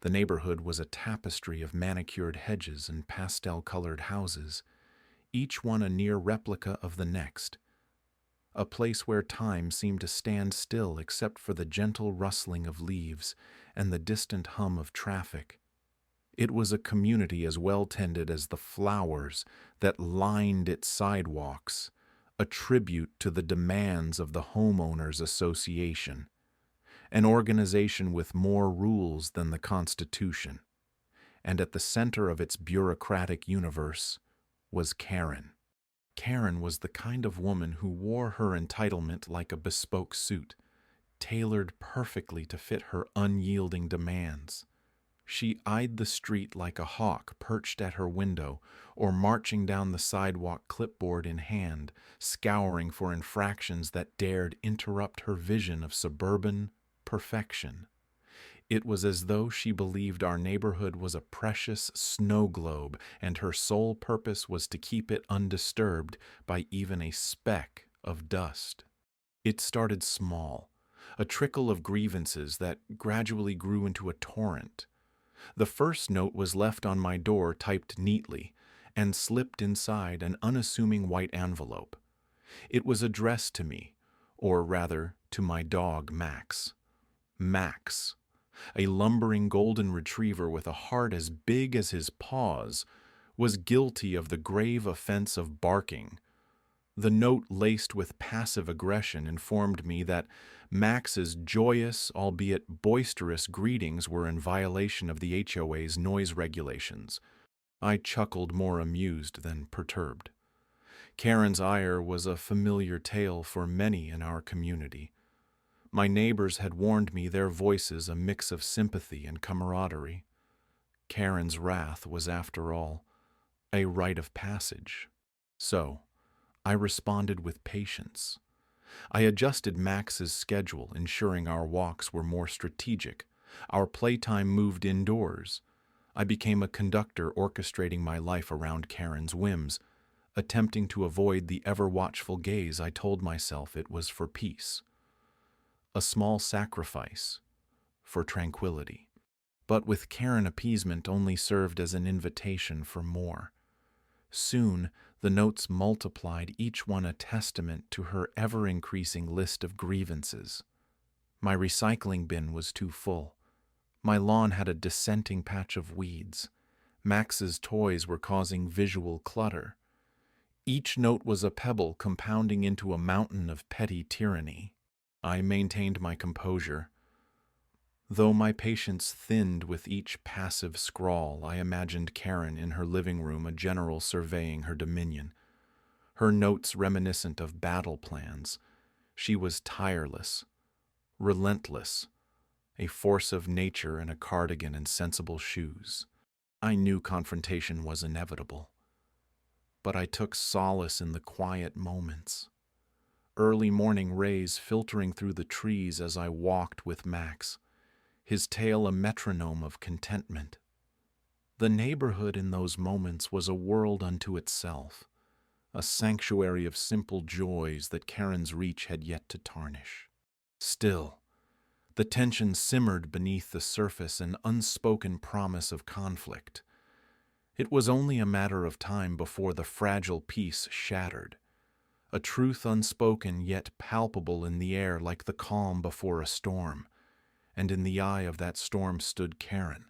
The neighborhood was a tapestry of manicured hedges and pastel-colored houses, each one a near replica of the next, a place where time seemed to stand still except for the gentle rustling of leaves and the distant hum of traffic. It was a community as well tended as the flowers that lined its sidewalks, a tribute to the demands of the homeowners association, an organization with more rules than the Constitution. And at the center of its bureaucratic universe was Karen. Karen was the kind of woman who wore her entitlement like a bespoke suit, tailored perfectly to fit her unyielding demands. She eyed the street like a hawk perched at her window or marching down the sidewalk, clipboard in hand, scouring for infractions that dared interrupt her vision of suburban perfection. It was as though she believed our neighborhood was a precious snow globe, and her sole purpose was to keep it undisturbed by even a speck of dust. It started small, a trickle of grievances that gradually grew into a torrent. The first note was left on my door typed neatly and slipped inside an unassuming white envelope. It was addressed to me, or rather, to my dog, Max. Max, a lumbering golden retriever with a heart as big as his paws, was guilty of the grave offense of barking. The note, laced with passive aggression, informed me that Max's joyous, albeit boisterous, greetings were in violation of the HOA's noise regulations. I chuckled, more amused than perturbed. Karen's ire was a familiar tale for many in our community. My neighbors had warned me, their voices a mix of sympathy and camaraderie. Karen's wrath was, after all, a rite of passage. So, I responded with patience. I adjusted Max's schedule, ensuring our walks were more strategic. Our playtime moved indoors. I became a conductor, orchestrating my life around Karen's whims. Attempting to avoid the ever-watchful gaze, I told myself it was for peace. A small sacrifice for tranquility. But with Karen, appeasement only served as an invitation for more. Soon, the notes multiplied, each one a testament to her ever-increasing list of grievances. My recycling bin was too full. My lawn had a dissenting patch of weeds. Max's toys were causing visual clutter. Each note was a pebble compounding into a mountain of petty tyranny. I maintained my composure. Though my patience thinned with each passive scrawl, I imagined Karen in her living room, a general surveying her dominion. Her notes reminiscent of battle plans. She was tireless, relentless, a force of nature in a cardigan and sensible shoes. I knew confrontation was inevitable, but I took solace in the quiet moments. Early morning rays filtering through the trees as I walked with Max, his tail a metronome of contentment. The neighborhood in those moments was a world unto itself, a sanctuary of simple joys that Karen's reach had yet to tarnish. Still, the tension simmered beneath the surface, an unspoken promise of conflict. It was only a matter of time before the fragile peace shattered, a truth unspoken yet palpable in the air like the calm before a storm. And in the eye of that storm stood Karen,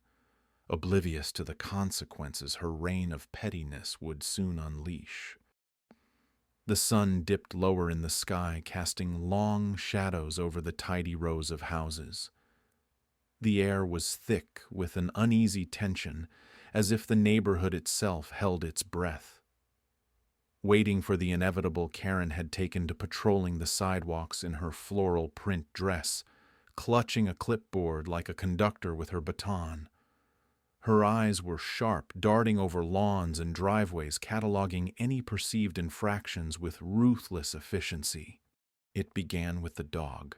oblivious to the consequences her reign of pettiness would soon unleash. The sun dipped lower in the sky, casting long shadows over the tidy rows of houses. The air was thick with an uneasy tension, as if the neighborhood itself held its breath. Waiting for the inevitable, Karen had taken to patrolling the sidewalks in her floral print dress, clutching a clipboard like a conductor with her baton. Her eyes were sharp, darting over lawns and driveways, cataloging any perceived infractions with ruthless efficiency. It began with the dog.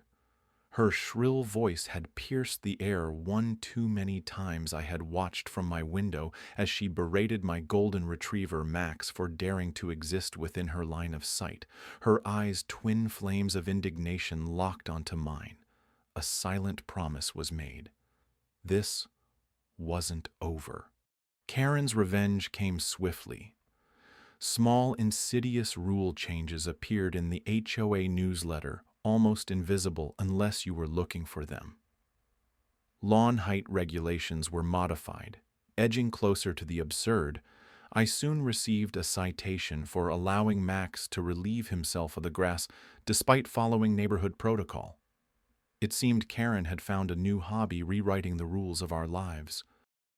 Her shrill voice had pierced the air one too many times. I had watched from my window as she berated my golden retriever Max for daring to exist within her line of sight. Her eyes, twin flames of indignation, locked onto mine. A silent promise was made. This wasn't over. Karen's revenge came swiftly. Small, insidious rule changes appeared in the HOA newsletter, almost invisible unless you were looking for them. Lawn height regulations were modified. Edging closer to the absurd, I soon received a citation for allowing Max to relieve himself of the grass despite following neighborhood protocol. It seemed Karen had found a new hobby rewriting the rules of our lives.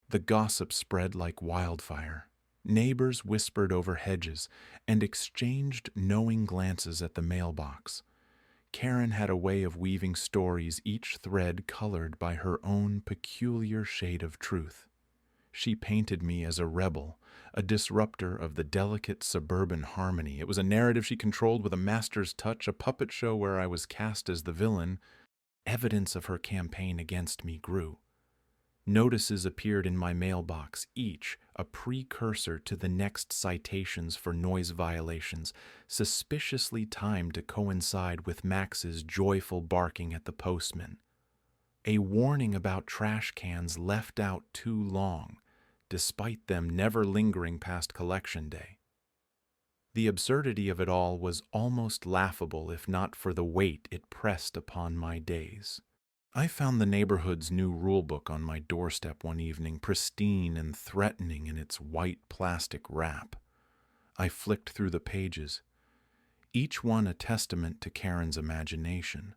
The gossip spread like wildfire. Neighbors whispered over hedges and exchanged knowing glances at the mailbox. Karen had a way of weaving stories, each thread colored by her own peculiar shade of truth. She painted me as a rebel, a disruptor of the delicate suburban harmony. It was a narrative she controlled with a master's touch, a puppet show where I was cast as the villain. Evidence of her campaign against me grew. Notices appeared in my mailbox, each a precursor to the next citations for noise violations, suspiciously timed to coincide with Max's joyful barking at the postman. A warning about trash cans left out too long, despite them never lingering past collection day. The absurdity of it all was almost laughable if not for the weight it pressed upon my days. I found the neighborhood's new rulebook on my doorstep one evening, pristine and threatening in its white plastic wrap. I flicked through the pages, each one a testament to Karen's imagination.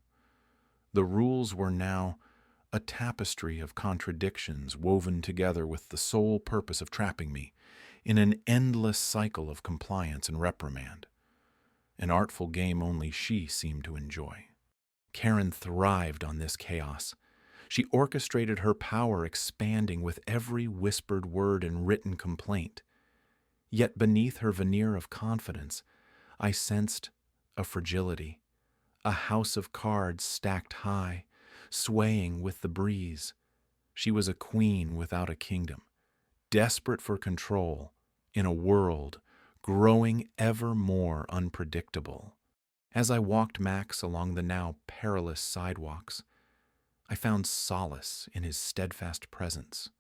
The rules were now a tapestry of contradictions woven together with the sole purpose of trapping me in an endless cycle of compliance and reprimand, an artful game only she seemed to enjoy. Karen thrived on this chaos. She orchestrated her power, expanding with every whispered word and written complaint. Yet beneath her veneer of confidence, I sensed a fragility, a house of cards stacked high, swaying with the breeze. She was a queen without a kingdom, desperate for control in a world growing ever more unpredictable. As I walked Max along the now perilous sidewalks, I found solace in his steadfast presence.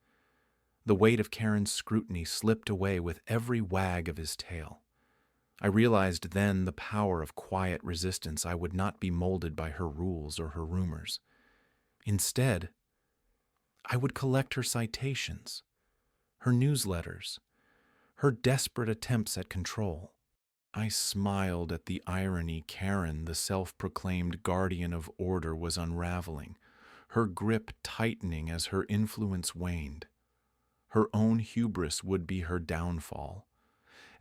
The weight of Karen's scrutiny slipped away with every wag of his tail. I realized then the power of quiet resistance. I would not be molded by her rules or her rumors. Instead, I would collect her citations, her newsletters, her desperate attempts at control. I smiled at the irony Karen, the self-proclaimed guardian of order, was unraveling, her grip tightening as her influence waned. Her own hubris would be her downfall,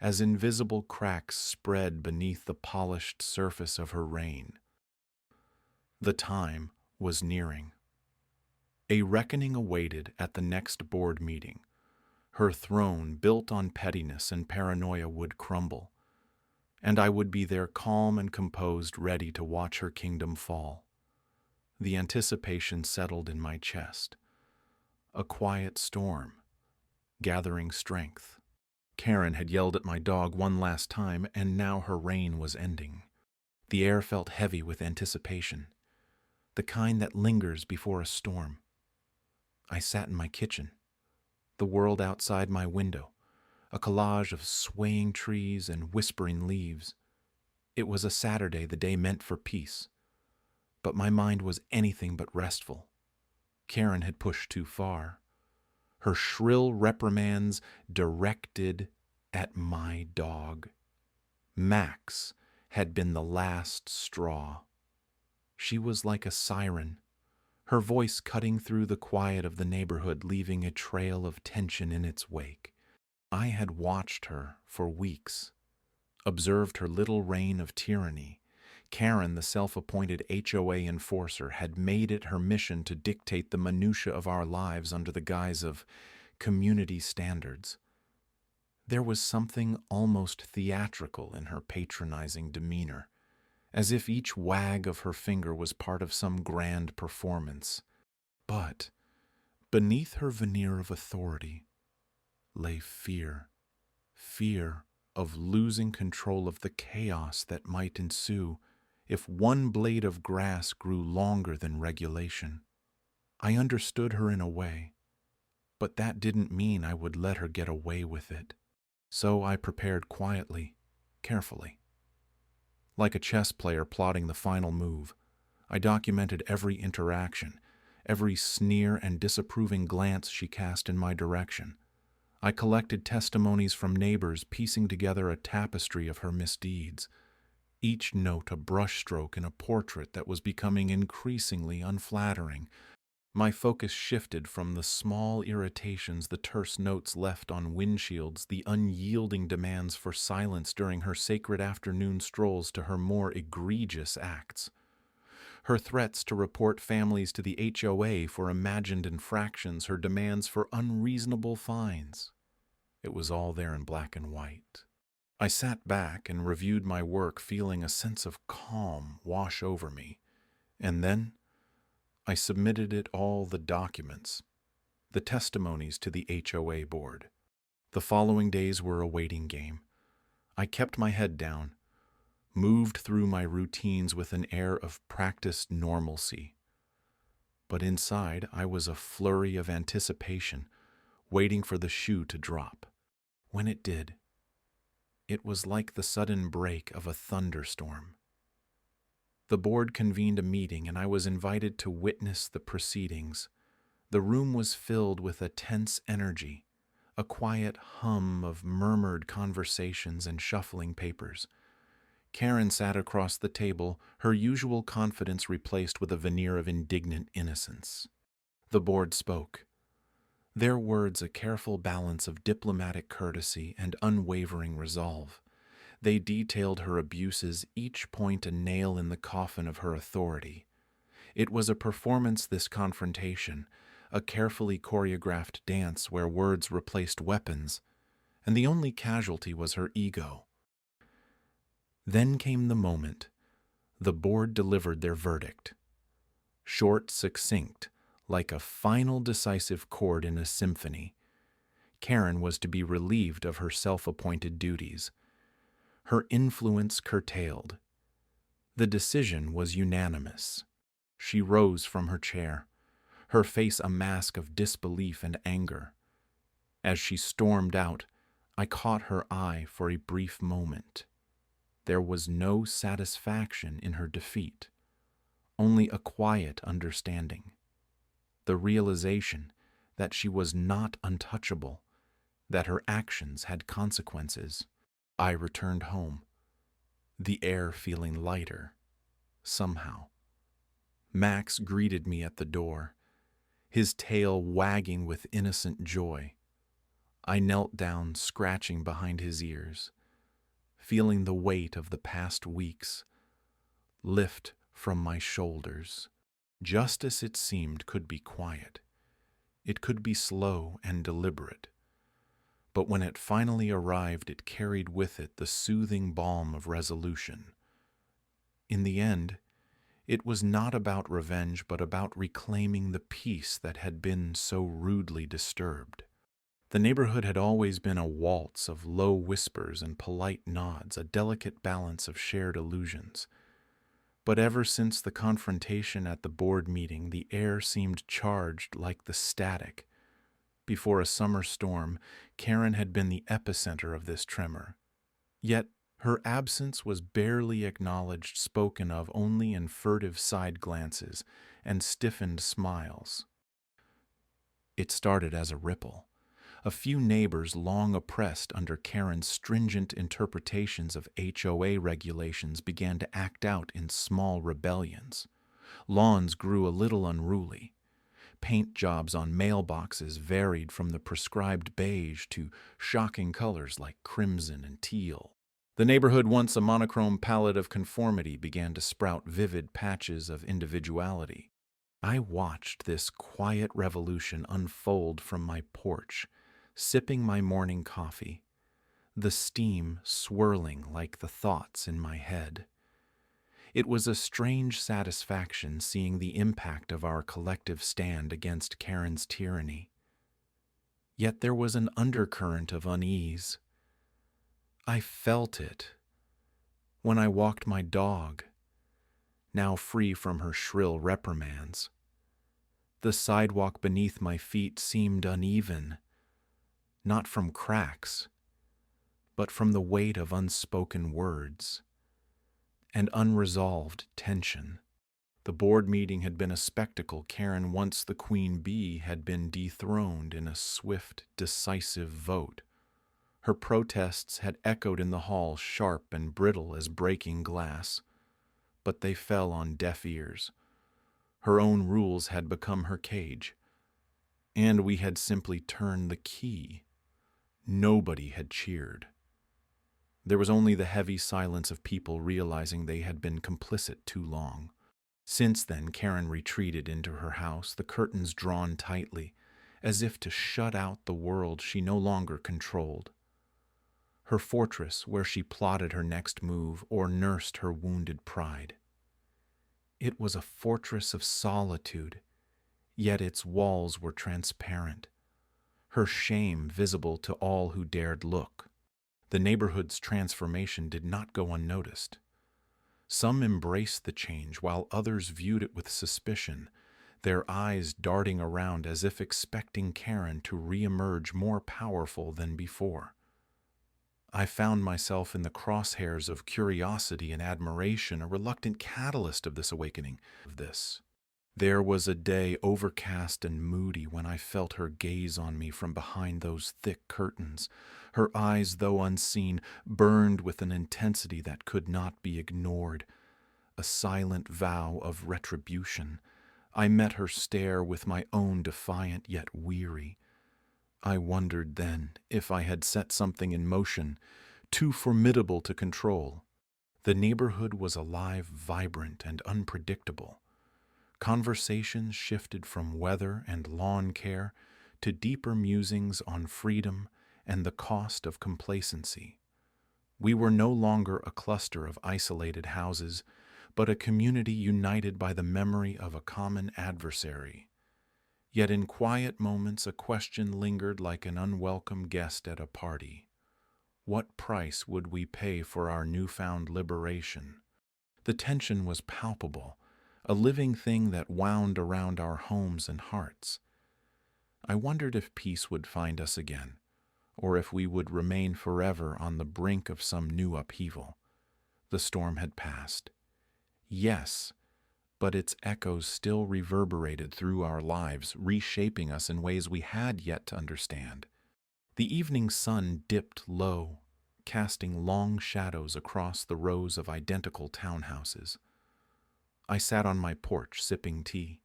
as invisible cracks spread beneath the polished surface of her reign. The time was nearing. A reckoning awaited at the next board meeting. Her throne, built on pettiness and paranoia, would crumble, and I would be there calm and composed, ready to watch her kingdom fall. The anticipation settled in my chest. A quiet storm, gathering strength. Karen had yelled at my dog one last time, and now her reign was ending. The air felt heavy with anticipation, the kind that lingers before a storm. I sat in my kitchen, the world outside my window, a collage of swaying trees and whispering leaves. It was a Saturday, the day meant for peace, but my mind was anything but restful. Karen had pushed too far. Her shrill reprimands directed at my dog. Max had been the last straw. She was like a siren, her voice cutting through the quiet of the neighborhood, leaving a trail of tension in its wake. I had watched her for weeks, observed her little reign of tyranny. Karen, the self-appointed HOA enforcer, had made it her mission to dictate the minutiae of our lives under the guise of community standards. There was something almost theatrical in her patronizing demeanor, as if each wag of her finger was part of some grand performance. But beneath her veneer of authority lay fear of losing control of the chaos that might ensue if one blade of grass grew longer than regulation. I understood her in a way. But that didn't mean I would let her get away with it. So I prepared quietly, carefully. Like a chess player plotting the final move, I documented every interaction, every sneer and disapproving glance she cast in my direction. I collected testimonies from neighbors piecing together a tapestry of her misdeeds, each note a brushstroke in a portrait that was becoming increasingly unflattering. My focus shifted from the small irritations, the terse notes left on windshields, the unyielding demands for silence during her sacred afternoon strolls, to her more egregious acts. Her threats to report families to the HOA for imagined infractions, her demands for unreasonable fines. It was all there in black and white. I sat back and reviewed my work, feeling a sense of calm wash over me. And then I submitted the documents, the testimonies, to the HOA board. The following days were a waiting game. I kept my head down, moved through my routines with an air of practiced normalcy. But inside, I was a flurry of anticipation, waiting for the shoe to drop. When it did, it was like the sudden break of a thunderstorm. The board convened a meeting, and I was invited to witness the proceedings. The room was filled with a tense energy, a quiet hum of murmured conversations and shuffling papers. Karen sat across the table, her usual confidence replaced with a veneer of indignant innocence. The board spoke, their words a careful balance of diplomatic courtesy and unwavering resolve. They detailed her abuses, each point a nail in the coffin of her authority. It was a performance, this confrontation, a carefully choreographed dance where words replaced weapons, and the only casualty was her ego. Then came the moment. The board delivered their verdict. Short, succinct, like a final decisive chord in a symphony. Karen was to be relieved of her self-appointed duties, her influence curtailed. The decision was unanimous. She rose from her chair, her face a mask of disbelief and anger. As she stormed out, I caught her eye for a brief moment. There was no satisfaction in her defeat, only a quiet understanding. The realization that she was not untouchable, that her actions had consequences. I returned home, the air feeling lighter, somehow. Max greeted me at the door, his tail wagging with innocent joy. I knelt down, scratching behind his ears, feeling the weight of the past weeks lift from my shoulders. Justice, it seemed, could be quiet. It could be slow and deliberate. But when it finally arrived, it carried with it the soothing balm of resolution. In the end, it was not about revenge, but about reclaiming the peace that had been so rudely disturbed. The neighborhood had always been a waltz of low whispers and polite nods, a delicate balance of shared illusions. But ever since the confrontation at the board meeting, the air seemed charged like the static. Before a summer storm, Karen had been the epicenter of this tremor. Yet her absence was barely acknowledged, spoken of only in furtive side glances and stiffened smiles. It started as a ripple. A few neighbors, long oppressed under Karen's stringent interpretations of HOA regulations, began to act out in small rebellions. Lawns grew a little unruly. Paint jobs on mailboxes varied from the prescribed beige to shocking colors like crimson and teal. The neighborhood, once a monochrome palette of conformity, began to sprout vivid patches of individuality. I watched this quiet revolution unfold from my porch, sipping my morning coffee, the steam swirling like the thoughts in my head. It was a strange satisfaction seeing the impact of our collective stand against Karen's tyranny. Yet there was an undercurrent of unease. I felt it when I walked my dog, now free from her shrill reprimands. The sidewalk beneath my feet seemed uneven, not from cracks, but from the weight of unspoken words and unresolved tension. The board meeting had been a spectacle. Karen, once the queen bee, had been dethroned in a swift, decisive vote. Her protests had echoed in the hall, sharp and brittle as breaking glass, but they fell on deaf ears. Her own rules had become her cage, and we had simply turned the key. Nobody had cheered. There was only the heavy silence of people realizing they had been complicit too long. Since then, Karen retreated into her house, the curtains drawn tightly, as if to shut out the world she no longer controlled. Her fortress where she plotted her next move or nursed her wounded pride. It was a fortress of solitude, yet its walls were transparent, her shame visible to all who dared look. The neighborhood's transformation did not go unnoticed. Some embraced the change, while others viewed it with suspicion, their eyes darting around as if expecting Karen to reemerge more powerful than before. I found myself in the crosshairs of curiosity and admiration, a reluctant catalyst of this awakening. There was a day overcast and moody when I felt her gaze on me from behind those thick curtains. Her eyes, though unseen, burned with an intensity that could not be ignored, a silent vow of retribution. I met her stare with my own defiant yet weary. I wondered then if I had set something in motion, too formidable to control. The neighborhood was alive, vibrant, and unpredictable. Conversations shifted from weather and lawn care to deeper musings on freedom and the cost of complacency. We were no longer a cluster of isolated houses, but a community united by the memory of a common adversary. Yet in quiet moments a question lingered like an unwelcome guest at a party. What price would we pay for our newfound liberation? The tension was palpable, a living thing that wound around our homes and hearts. I wondered if peace would find us again, or if we would remain forever on the brink of some new upheaval. The storm had passed. Yes, but its echoes still reverberated through our lives, reshaping us in ways we had yet to understand. The evening sun dipped low, casting long shadows across the rows of identical townhouses. I sat on my porch sipping tea,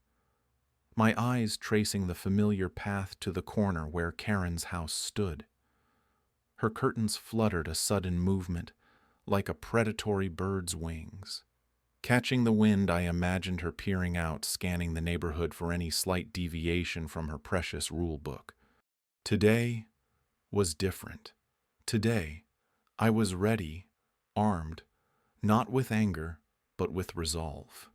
my eyes tracing the familiar path to the corner where Karen's house stood. Her curtains fluttered a sudden movement, like a predatory bird's wings. Catching the wind, I imagined her peering out, scanning the neighborhood for any slight deviation from her precious rule book. Today was different. Today, I was ready, armed, not with anger, but with resolve.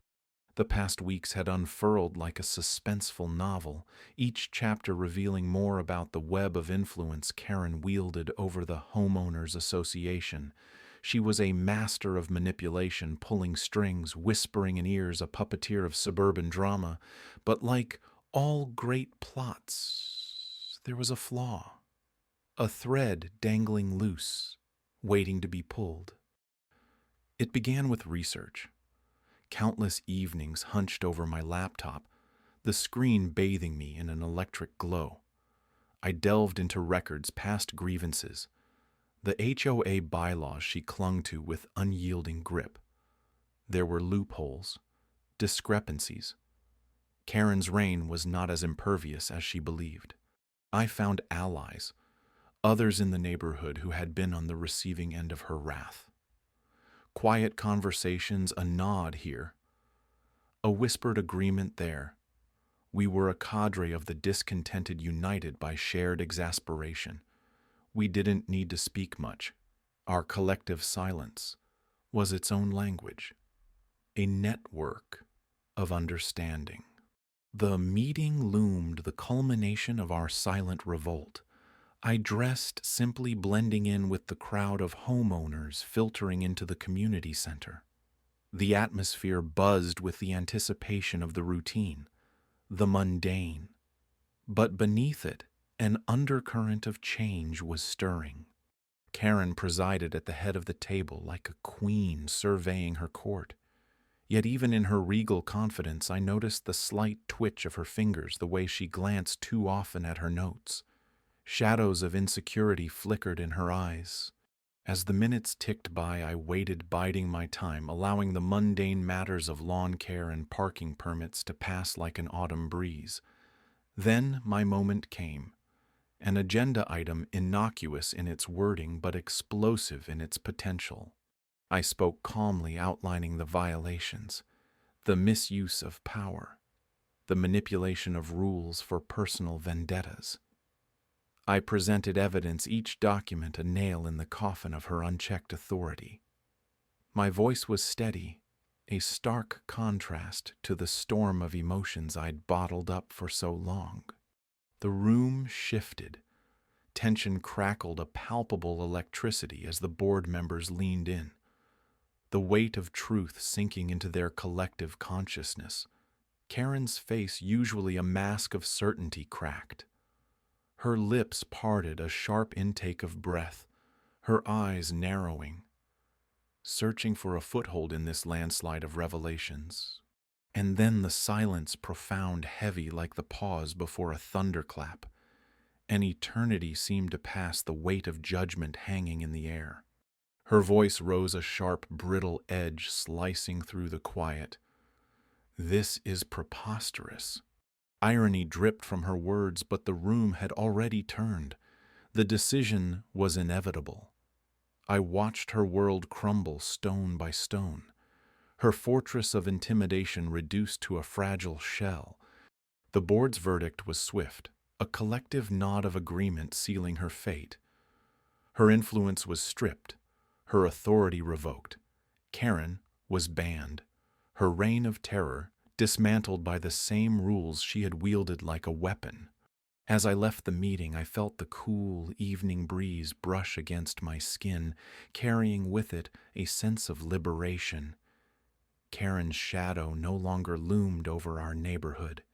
The past weeks had unfurled like a suspenseful novel, each chapter revealing more about the web of influence Karen wielded over the Homeowners Association. She was a master of manipulation, pulling strings, whispering in ears, a puppeteer of suburban drama. But like all great plots, there was a flaw, a thread dangling loose, waiting to be pulled. It began with research. Countless evenings hunched over my laptop, the screen bathing me in an electric glow. I delved into records, past grievances, the HOA bylaws she clung to with unyielding grip. There were loopholes, discrepancies. Karen's reign was not as impervious as she believed. I found allies, others in the neighborhood who had been on the receiving end of her wrath. Quiet conversations, a nod here, a whispered agreement there. We were a cadre of the discontented united by shared exasperation. We didn't need to speak much. Our collective silence was its own language, a network of understanding. The meeting loomed, the culmination of our silent revolt. I dressed simply, blending in with the crowd of homeowners filtering into the community center. The atmosphere buzzed with the anticipation of the routine. the mundane. But beneath it, an undercurrent of change was stirring. Karen presided at the head of the table like a queen surveying her court. Yet even in her regal confidence, I noticed the slight twitch of her fingers, the way she glanced too often at her notes. Shadows of insecurity flickered in her eyes. As the minutes ticked by, I waited, biding my time, allowing the mundane matters of lawn care and parking permits to pass like an autumn breeze. Then my moment came. An agenda item innocuous in its wording but explosive in its potential. I spoke calmly, outlining the violations, the misuse of power, the manipulation of rules for personal vendettas. I presented evidence, each document a nail in the coffin of her unchecked authority. My voice was steady, a stark contrast to the storm of emotions I'd bottled up for so long. The room shifted. Tension crackled, a palpable electricity as the board members leaned in, the weight of truth sinking into their collective consciousness. Karen's face, usually a mask of certainty, cracked. Her lips parted, a sharp intake of breath, her eyes narrowing, searching for a foothold in this landslide of revelations. And then the silence, profound, heavy, like the pause before a thunderclap. An eternity seemed to pass, the weight of judgment hanging in the air. Her voice rose, a sharp, brittle edge slicing through the quiet. "This is preposterous." Irony dripped from her words, but the room had already turned. The decision was inevitable. I watched her world crumble stone by stone, her fortress of intimidation reduced to a fragile shell. The board's verdict was swift, a collective nod of agreement sealing her fate. Her influence was stripped, her authority revoked. Karen was banned, her reign of terror dismantled by the same rules she had wielded like a weapon. As I left the meeting, I felt the cool evening breeze brush against my skin, carrying with it a sense of liberation. Karen's shadow no longer loomed over our neighborhood.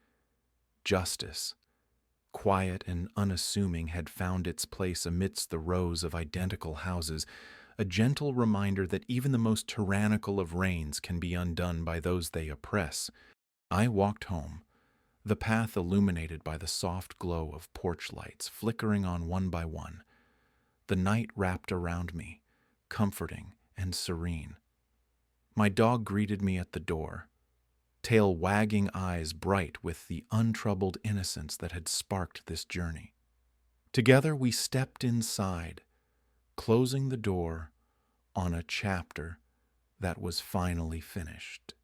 Justice, quiet and unassuming, had found its place amidst the rows of identical houses, a gentle reminder that even the most tyrannical of reigns can be undone by those they oppress. I walked home, the path illuminated by the soft glow of porch lights flickering on one by one. The night wrapped around me, comforting and serene. My dog greeted me at the door, tail wagging, eyes bright with the untroubled innocence that had sparked this journey. Together we stepped inside, closing the door on a chapter that was finally finished.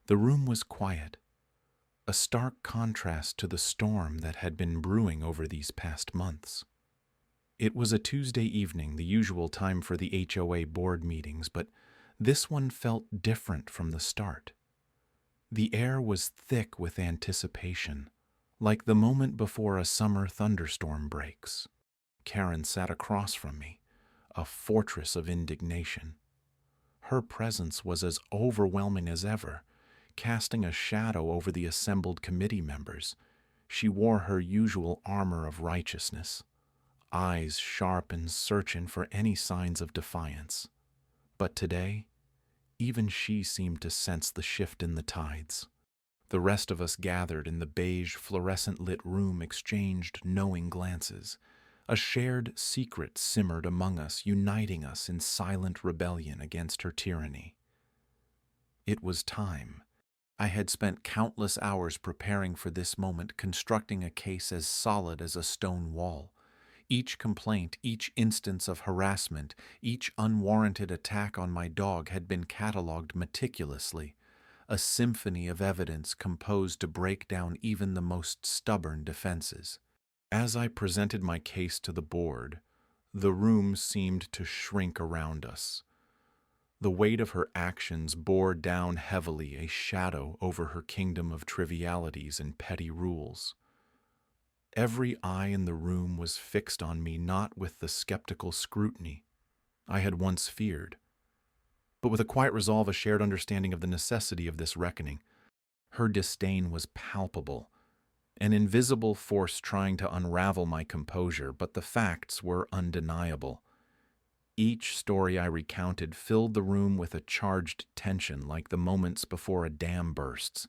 The room was quiet, a stark contrast to the storm that had been brewing over these past months. It was a Tuesday evening, the usual time for the HOA board meetings, but this one felt different from the start. The air was thick with anticipation, like the moment before a summer thunderstorm breaks. Karen sat across from me, a fortress of indignation. Her presence was as overwhelming as ever, casting a shadow over the assembled committee members. She wore her usual armor of righteousness, eyes sharp and searching for any signs of defiance. But today, even she seemed to sense the shift in the tides. The rest of us gathered in the beige, fluorescent-lit room exchanged knowing glances. A shared secret simmered among us, uniting us in silent rebellion against her tyranny. It was time. I had spent countless hours preparing for this moment, constructing a case as solid as a stone wall. Each complaint, each instance of harassment, each unwarranted attack on my dog had been catalogued meticulously, a symphony of evidence composed to break down even the most stubborn defenses. As I presented my case to the board, the room seemed to shrink around us. The weight of her actions bore down heavily, a shadow over her kingdom of trivialities and petty rules. Every eye in the room was fixed on me, not with the skeptical scrutiny I had once feared, but with a quiet resolve, a shared understanding of the necessity of this reckoning. Her disdain was palpable, An invisible force trying to unravel my composure, but the facts were undeniable. Each story I recounted filled the room with a charged tension like the moments before a dam bursts.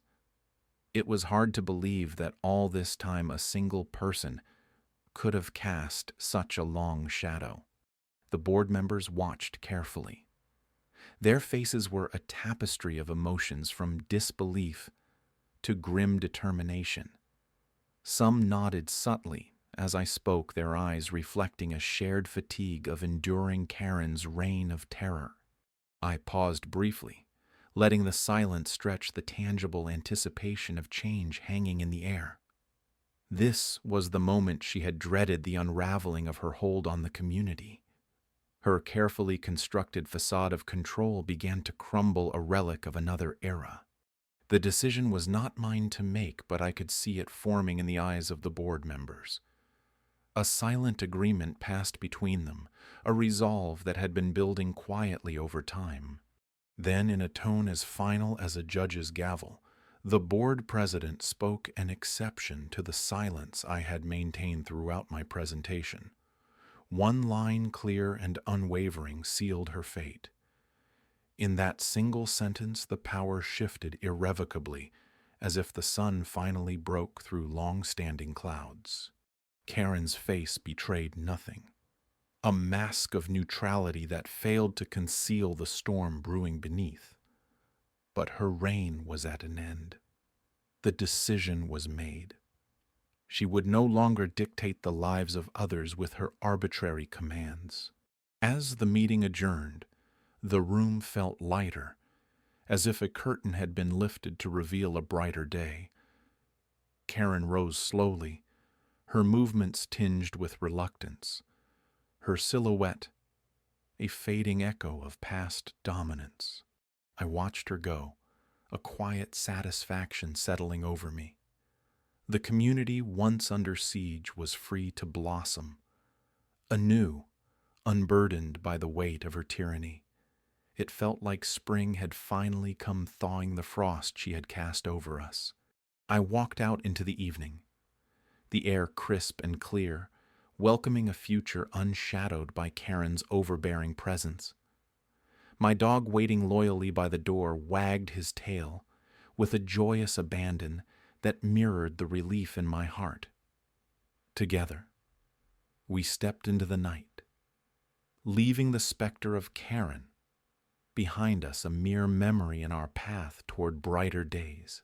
It was hard to believe that all this time a single person could have cast such a long shadow. The board members watched carefully. Their faces were a tapestry of emotions from disbelief to grim determination. Some nodded subtly as I spoke, their eyes reflecting a shared fatigue of enduring Karen's reign of terror. I paused briefly, letting the silence stretch the tangible anticipation of change hanging in the air. This was the moment she had dreaded, the unraveling of her hold on the community. Her carefully constructed facade of control began to crumble, a relic of another era. The decision was not mine to make, but I could see it forming in the eyes of the board members. A silent agreement passed between them, a resolve that had been building quietly over time. Then, in a tone as final as a judge's gavel, the board president spoke an exception to the silence I had maintained throughout my presentation. One line, clear and unwavering, sealed her fate. In that single sentence, the power shifted irrevocably, as if the sun finally broke through long-standing clouds. Karen's face betrayed nothing, a mask of neutrality that failed to conceal the storm brewing beneath. But her reign was at an end. The decision was made. She would no longer dictate the lives of others with her arbitrary commands. As the meeting adjourned, the room felt lighter, as if a curtain had been lifted to reveal a brighter day. Karen rose slowly, her movements tinged with reluctance, her silhouette a fading echo of past dominance. I watched her go, a quiet satisfaction settling over me. The community, once under siege, was free to blossom, anew, unburdened by the weight of her tyranny. It felt like spring had finally come, thawing the frost she had cast over us. I walked out into the evening, the air crisp and clear, welcoming a future unshadowed by Karen's overbearing presence. My dog, waiting loyally by the door, wagged his tail with a joyous abandon that mirrored the relief in my heart. Together, we stepped into the night, leaving the specter of Karen behind us, a mere memory in our path toward brighter days.